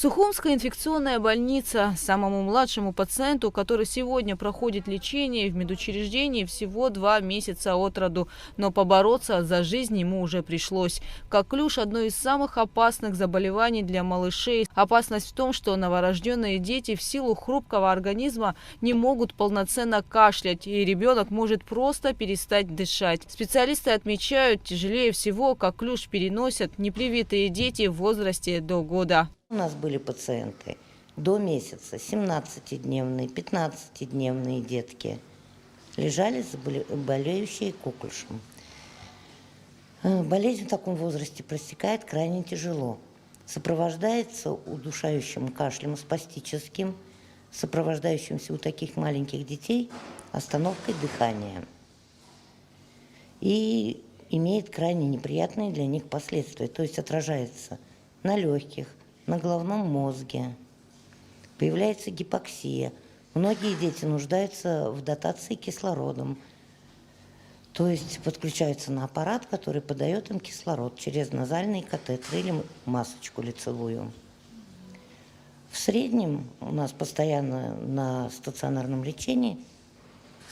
Сухумская инфекционная больница. Самому младшему пациенту, который сегодня проходит лечение в медучреждении, всего 2 месяца от роду. Но побороться за жизнь ему уже пришлось. Коклюш – одно из самых опасных заболеваний для малышей. Опасность в том, что новорожденные дети в силу хрупкого организма не могут полноценно кашлять, и ребенок может просто перестать дышать. Специалисты отмечают, тяжелее всего коклюш переносят непривитые дети в возрасте до года. У нас были пациенты до месяца, 17-дневные, 15-дневные детки, лежали болеющие коклюшем. Болезнь в таком возрасте протекает крайне тяжело. Сопровождается удушающим кашлем спастическим, сопровождающимся у таких маленьких детей остановкой дыхания. И имеет крайне неприятные для них последствия, то есть отражается на легких, на головном мозге. Появляется гипоксия. Многие дети нуждаются в дотации кислородом. То есть подключаются на аппарат, который подает им кислород через назальный катетер или масочку лицевую. В среднем у нас постоянно на стационарном лечении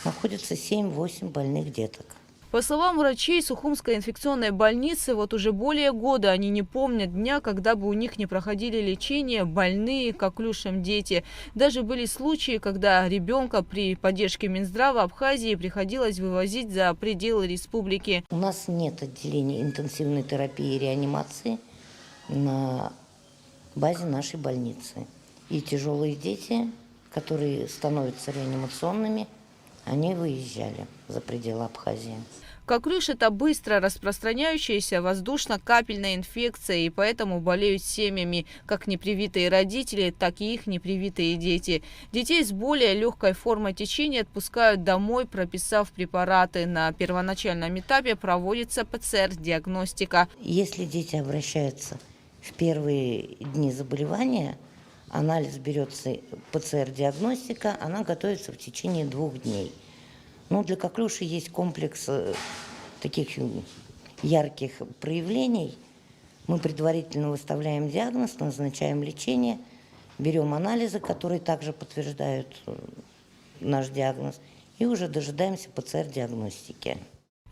находится 7-8 больных деток. По словам врачей Сухумской инфекционной больницы, вот уже более года они не помнят дня, когда бы у них не проходили лечение больные коклюшем дети. Даже были случаи, когда ребенка при поддержке Минздрава Абхазии приходилось вывозить за пределы республики. У нас нет отделения интенсивной терапии и реанимации на базе нашей больницы. И тяжелые дети, которые становятся реанимационными, они выезжали за пределы Абхазии. Коклюш – это быстро распространяющаяся воздушно-капельная инфекция, и поэтому болеют семьями как непривитые родители, так и их непривитые дети. Детей с более легкой формой течения отпускают домой, прописав препараты. На первоначальном этапе проводится ПЦР-диагностика. Если дети обращаются в первые дни заболевания, анализ берется, ПЦР-диагностика, она готовится в течение 2 дней. Но для коклюша есть комплекс таких ярких проявлений. Мы предварительно выставляем диагноз, назначаем лечение, берем анализы, которые также подтверждают наш диагноз, и уже дожидаемся ПЦР-диагностики.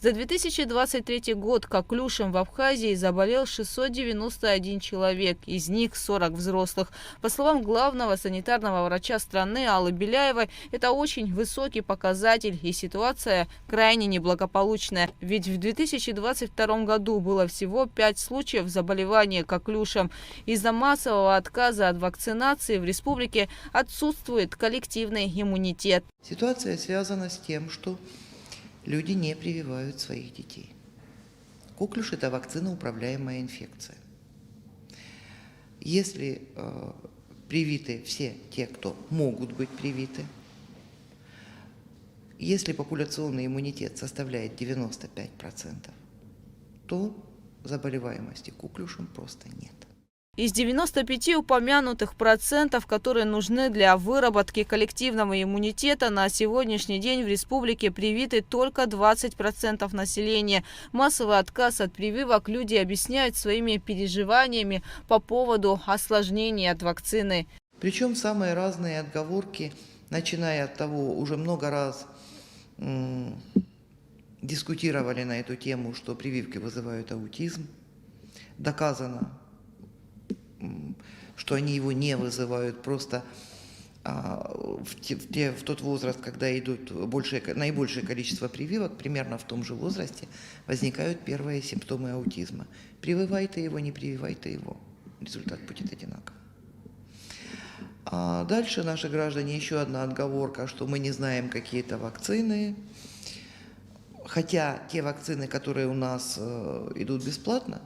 За 2023 год коклюшем в Абхазии заболел 691 человек, из них 40 взрослых. По словам главного санитарного врача страны Аллы Беляевой, это очень высокий показатель, и ситуация крайне неблагополучная. Ведь в 2022 году было всего 5 случаев заболевания коклюшем. Из-за массового отказа от вакцинации в республике отсутствует коллективный иммунитет. Ситуация связана с тем, что люди не прививают своих детей. Коклюш – это вакциноуправляемая инфекция. Если привиты все те, кто могут быть привиты, если популяционный иммунитет составляет 95%, то заболеваемости коклюшем просто нет. Из 95 упомянутых процентов, которые нужны для выработки коллективного иммунитета, на сегодняшний день в республике привиты только 20% населения. Массовый отказ от прививок люди объясняют своими переживаниями по поводу осложнений от вакцины. Причем самые разные отговорки, начиная от того, уже много раз дискутировали на эту тему, что прививки вызывают аутизм. Доказано, что они его не вызывают, просто в тот возраст, когда идут наибольшее количество прививок, примерно в том же возрасте возникают первые симптомы аутизма. Прививай ты его, не прививай ты его, результат будет одинаков. А дальше наши граждане, еще одна отговорка, что мы не знаем какие-то вакцины, хотя те вакцины, которые у нас идут бесплатно,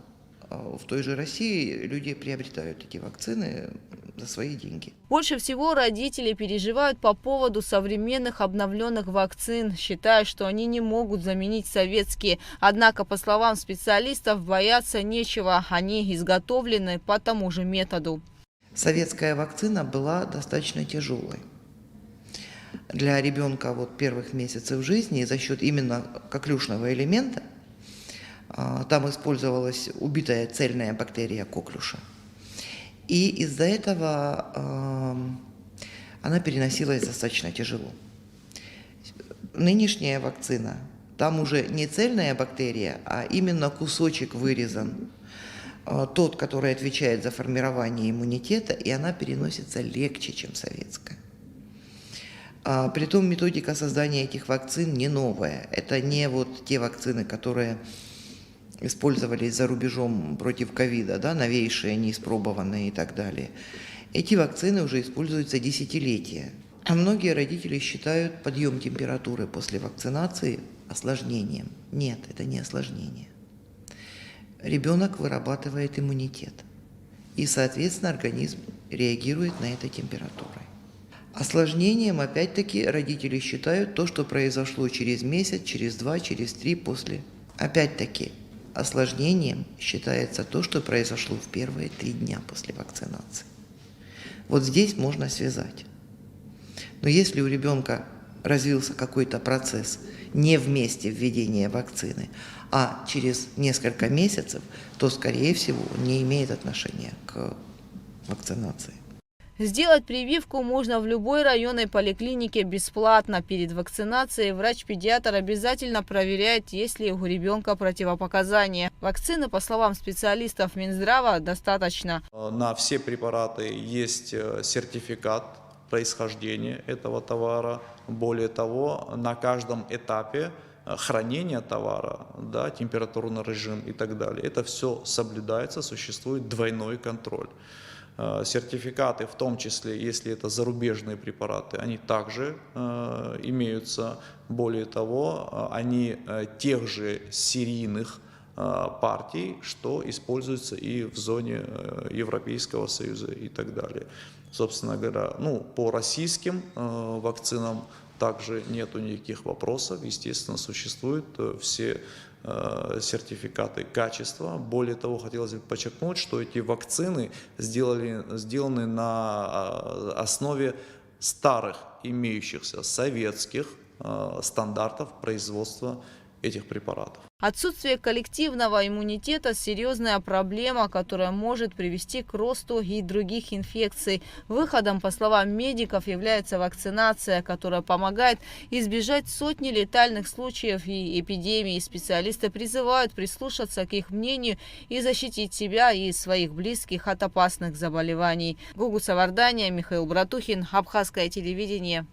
в той же России люди приобретают эти вакцины за свои деньги. Больше всего родители переживают по поводу современных обновленных вакцин, считая, что они не могут заменить советские. Однако, по словам специалистов, бояться нечего, они изготовлены по тому же методу. Советская вакцина была достаточно тяжелой. Для ребенка первых месяцев жизни за счет именно коклюшного элемента там использовалась убитая цельная бактерия коклюша. И из-за этого она переносилась достаточно тяжело. Нынешняя вакцина, там уже не цельная бактерия, а именно кусочек вырезан, тот, который отвечает за формирование иммунитета, и она переносится легче, чем советская. Притом методика создания этих вакцин не новая. Это не вот те вакцины, которые использовались за рубежом против ковида, да, новейшие, неиспробованные и так далее. Эти вакцины уже используются десятилетия. А многие родители считают подъем температуры после вакцинации осложнением. Нет, это не осложнение. Ребенок вырабатывает иммунитет, и, соответственно, организм реагирует на это температурой. Осложнением, опять-таки, родители считают то, что произошло через месяц, через 2, через 3 после. Опять-таки, осложнением считается то, что произошло в первые 3 дня после вакцинации. Вот здесь можно связать. Но если у ребенка развился какой-то процесс не в месте введения вакцины, а через несколько месяцев, то, скорее всего, он не имеет отношения к вакцинации. Сделать прививку можно в любой районной поликлинике бесплатно. Перед вакцинацией врач-педиатр обязательно проверяет, есть ли у ребенка противопоказания. Вакцины, по словам специалистов Минздрава, достаточно. На все препараты есть сертификат происхождения этого товара. Более того, на каждом этапе хранения товара, да, температурный режим и так далее, это все соблюдается, существует двойной контроль. Сертификаты, в том числе, если это зарубежные препараты, они также имеются. Более того, они тех же серийных партий, что используются и в зоне Европейского Союза и так далее. Собственно говоря, по российским вакцинам также нету никаких вопросов. Естественно, существуют все сертификаты качества. Более того, хотелось бы подчеркнуть, что эти вакцины сделаны на основе старых, имеющихся советских стандартов производства этих препаратов. Отсутствие коллективного иммунитета – серьезная проблема, которая может привести к росту и других инфекций. Выходом, по словам медиков, является вакцинация, которая помогает избежать сотни летальных случаев и эпидемий. Специалисты призывают прислушаться к их мнению и защитить себя и своих близких от опасных заболеваний. Гугу Савардания, Михаил Братухин, Абхазское телевидение.